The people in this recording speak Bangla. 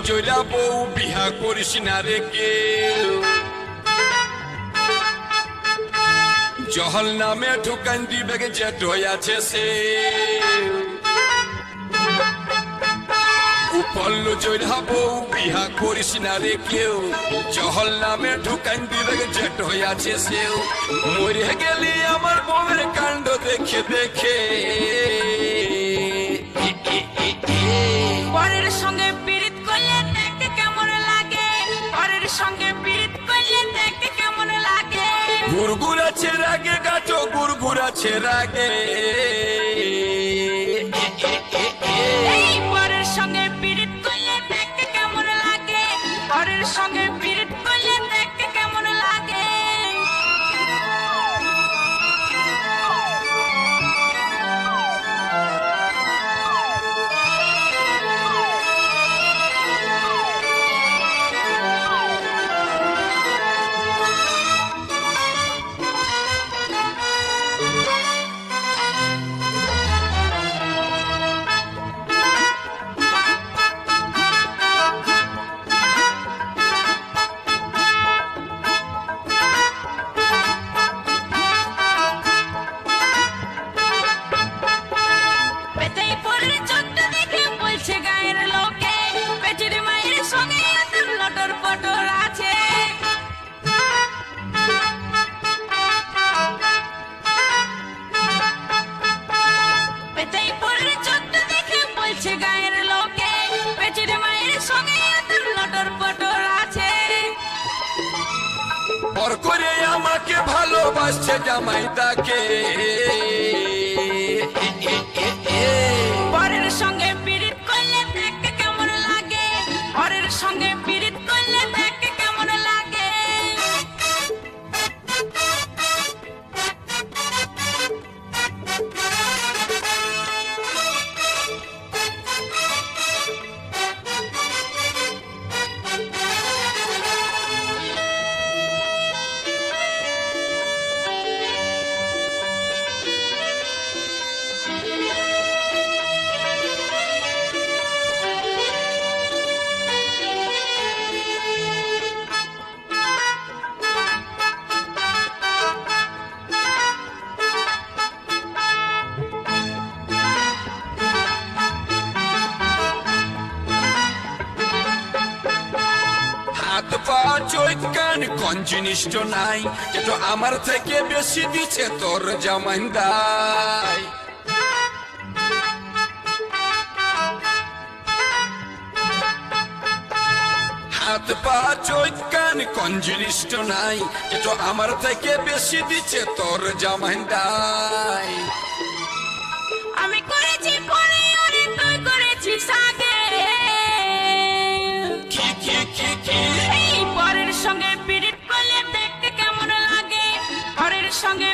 জয়লা বউ বিহা করিস না রে কেউ জহল নামে ঠুকান দিবে জেট আছে সে উপল্লু জয়লা বউ বিহা করিস না রে কেউ জহল নামে ঠুকান দিবে জেট আছে সেও মরে গেলি আমার বউয়ের কাণ্ড দেখে দেখে পরের সঙ্গে পীড়িত করলে দেখতে কেমন লাগে পরের সঙ্গে পীড়িত করলে দেখতে কেমন লাগে গুরগুরাছে রাগে গাটো গুরগুরাছে রাগে এই পরের সঙ্গে পীড়িত করলে দেখতে কেমন লাগে পরের সঙ্গে পীড়িত করলে দেখতে কেমন লাগে পেটেই পরের চোখটা দেখে বলছে গায়ের লোকে পেটের মায়ের সঙ্গে তোর লটর পটর আছে পেটেই পরের চোখটা দেখে বলছে গায়ের লোকে পেটের মায়ের সঙ্গে তোর লটর পটর আছে পর করে আমাকে ভালোবাসছে জামাই তাকে পরের সঙ্গে পীড়িত করলে দেখতে কেমন লাগে পরের সঙ্গে পীড়িত করলে দেখতে কেমন লাগে হাত পা চোখ কান কোন জিনিসটা নাই যেটা আমার থেকে বেশি দিচ্ছে তোর জামাইদাই হাত পা চোখ কান কোন জিনিসটা নাই যেটা আমার থেকে বেশি দিচ্ছে তোর জামাইদাই আমি করেছি পরে ওরে তুই করেছিস আগে কি কি কি কি এই পরের সঙ্গে পীড়িত করলে দেখতে কেমন লাগে পরের সঙ্গে